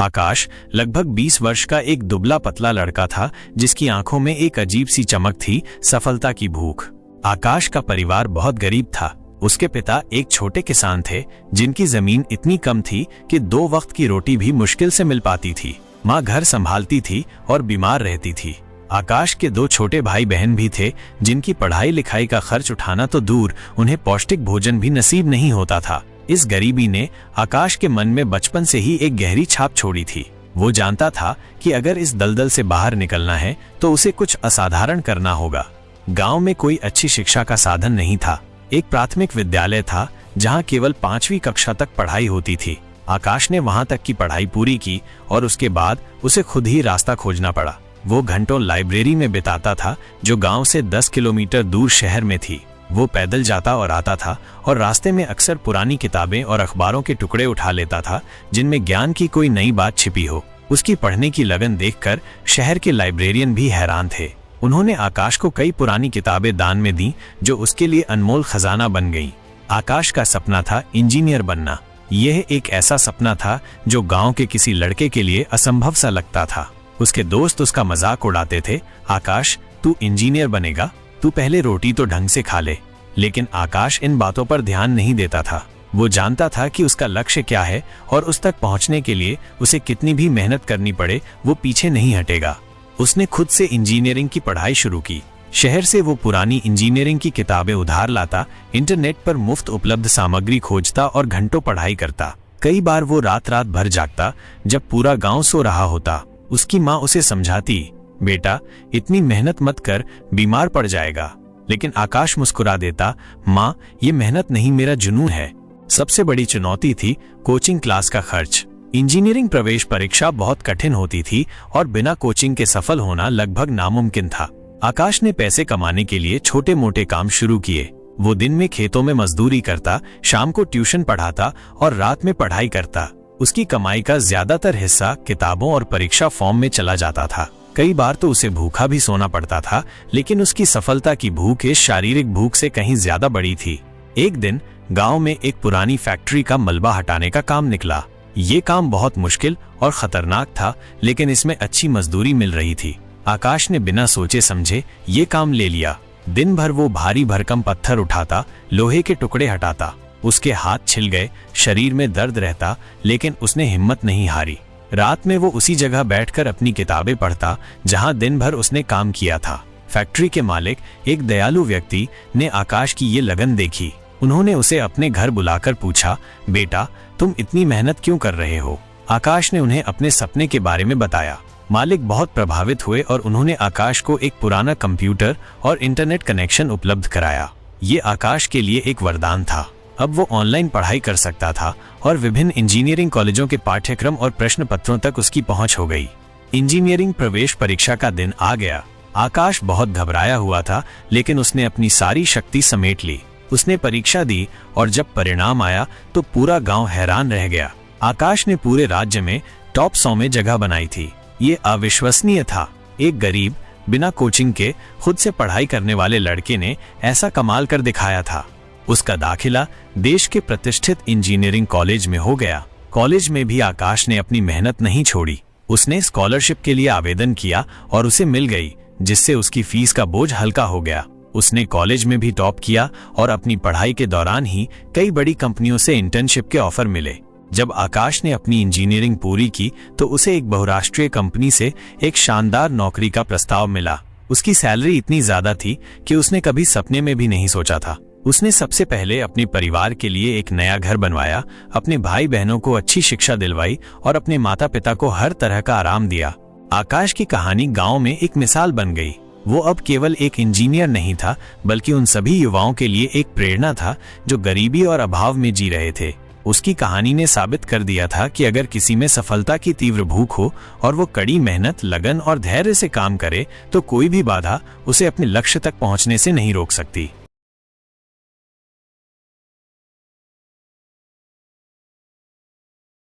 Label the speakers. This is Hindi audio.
Speaker 1: आकाश लगभग 20 वर्ष का एक दुबला पतला लड़का था जिसकी आंखों में एक अजीब सी चमक थी, सफलता की भूख। आकाश का परिवार बहुत गरीब था। उसके पिता एक छोटे किसान थे जिनकी जमीन इतनी कम थी कि 2 वक्त की रोटी भी मुश्किल से मिल पाती थी। माँ घर संभालती थी और बीमार रहती थी। आकाश के 2 छोटे भाई बहन भी थे जिनकी पढ़ाई लिखाई का खर्च उठाना तो दूर, उन्हें पौष्टिक भोजन भी नसीब नहीं होता था। इस गरीबी ने आकाश के मन में बचपन से ही एक गहरी छाप छोड़ी थी। वो जानता था कि अगर इस दलदल से बाहर निकलना है तो उसे कुछ असाधारण करना होगा। गांव में कोई अच्छी शिक्षा का साधन नहीं था। एक प्राथमिक विद्यालय था जहां केवल 5वीं कक्षा तक पढ़ाई होती थी। आकाश ने वहां तक की पढ़ाई पूरी की और उसके बाद उसे खुद ही रास्ता खोजना पड़ा। वो घंटों लाइब्रेरी में बिताता था जो गांव से 10 किलोमीटर दूर शहर में थी। वो पैदल जाता और आता था और रास्ते में अक्सर पुरानी किताबें और अखबारों के टुकड़े उठा लेता था जिनमें ज्ञान की कोई नई बात छिपी हो। उसकी पढ़ने की लगन देखकर शहर के लाइब्रेरियन भी हैरान थे। उन्होंने आकाश को कई पुरानी किताबें दान में दी जो उसके लिए अनमोल खजाना बन गई। आकाश का सपना था इंजीनियर बनना। यह एक ऐसा सपना था जो गांव के किसी लड़के के लिए असंभव सा लगता था। उसके दोस्त उसका मजाक उड़ाते थे, आकाश तू इंजीनियर बनेगा, तू पहले रोटी तो ढंग से खा ले। लेकिन आकाश इन बातों पर ध्यान नहीं देता था। वो जानता था कि उसका लक्ष्य क्या है और उस तक पहुंचने के लिए उसे कितनी भी मेहनत करनी पड़े वो पीछे नहीं हटेगा। उसने खुद से इंजीनियरिंग की पढ़ाई शुरू की। शहर से वो पुरानी इंजीनियरिंग की किताबें उधार लाता, इंटरनेट पर मुफ्त उपलब्ध सामग्री खोजता और घंटों पढ़ाई करता। कई बार वो रात रात भर जागता जब पूरा गांव सो रहा होता। उसकी माँ उसे समझाती, बेटा इतनी मेहनत मत कर, बीमार पड़ जाएगा। लेकिन आकाश मुस्कुरा देता, माँ ये मेहनत नहीं, मेरा जुनून है। सबसे बड़ी चुनौती थी कोचिंग क्लास का खर्च। इंजीनियरिंग प्रवेश परीक्षा बहुत कठिन होती थी और बिना कोचिंग के सफल होना लगभग नामुमकिन था। आकाश ने पैसे कमाने के लिए छोटे मोटे काम शुरू किए। वो दिन में खेतों में मजदूरी करता, शाम को ट्यूशन पढ़ाता और रात में पढ़ाई करता। उसकी कमाई का ज्यादातर हिस्सा किताबों और परीक्षा फॉर्म में चला जाता था। कई बार तो उसे भूखा भी सोना पड़ता था, लेकिन उसकी सफलता की भूख इस शारीरिक भूख से कहीं ज्यादा बड़ी थी। एक दिन गांव में एक पुरानी फैक्ट्री का मलबा हटाने का काम निकला। ये काम बहुत मुश्किल और खतरनाक था, लेकिन इसमें अच्छी मजदूरी मिल रही थी। आकाश ने बिना सोचे समझे ये काम ले लिया। दिन भर वो भारी भरकम पत्थर उठाता, लोहे के टुकड़े हटाता। उसके हाथ छिल गए, शरीर में दर्द रहता, लेकिन उसने हिम्मत नहीं हारी। रात में वो उसी जगह बैठकर अपनी किताबें पढ़ता जहां दिन भर उसने काम किया था। फैक्ट्री के मालिक, एक दयालु व्यक्ति, ने आकाश की ये लगन देखी। उन्होंने उसे अपने घर बुलाकर पूछा, बेटा तुम इतनी मेहनत क्यों कर रहे हो? आकाश ने उन्हें अपने सपने के बारे में बताया। मालिक बहुत प्रभावित हुए और उन्होंने आकाश को एक पुराना कंप्यूटर और इंटरनेट कनेक्शन उपलब्ध कराया। ये आकाश के लिए एक वरदान था। अब वो ऑनलाइन पढ़ाई कर सकता था और विभिन्न इंजीनियरिंग कॉलेजों के पाठ्यक्रम और प्रश्न पत्रों तक उसकी पहुंच हो गई। इंजीनियरिंग प्रवेश परीक्षा का दिन आ गया। आकाश बहुत घबराया हुआ था, लेकिन उसने अपनी सारी शक्ति समेट ली। उसने परीक्षा दी और जब परिणाम आया तो पूरा गांव हैरान रह गया। आकाश ने पूरे राज्य में टॉप 100 में जगह बनाई थी। ये अविश्वसनीय था। एक गरीब, बिना कोचिंग के खुद से पढ़ाई करने वाले लड़के ने ऐसा कमाल कर दिखाया था। उसका दाखिला देश के प्रतिष्ठित इंजीनियरिंग कॉलेज में हो गया। कॉलेज में भी आकाश ने अपनी मेहनत नहीं छोड़ी। उसने स्कॉलरशिप के लिए आवेदन किया और उसे मिल गई, जिससे उसकी फीस का बोझ हल्का हो गया। उसने कॉलेज में भी टॉप किया और अपनी पढ़ाई के दौरान ही कई बड़ी कंपनियों से इंटर्नशिप के ऑफर मिले। जब आकाश ने अपनी इंजीनियरिंग पूरी की तो उसे एक बहुराष्ट्रीय कंपनी से एक शानदार नौकरी का प्रस्ताव मिला। उसकी सैलरी इतनी ज्यादा थी कि उसने कभी सपने में भी नहीं सोचा था। उसने सबसे पहले अपने परिवार के लिए एक नया घर बनवाया, अपने भाई बहनों को अच्छी शिक्षा दिलवाई और अपने माता पिता को हर तरह का आराम दिया। आकाश की कहानी गांव में एक मिसाल बन गई। वो अब केवल एक इंजीनियर नहीं था, बल्कि उन सभी युवाओं के लिए एक प्रेरणा था जो गरीबी और अभाव में जी रहे थे। उसकी कहानी ने साबित कर दिया था कि अगर किसी में सफलता की तीव्र भूख हो और वो कड़ी मेहनत, लगन और धैर्य से काम करे तो कोई भी बाधा उसे अपने लक्ष्य तक पहुंचने से नहीं रोक सकती।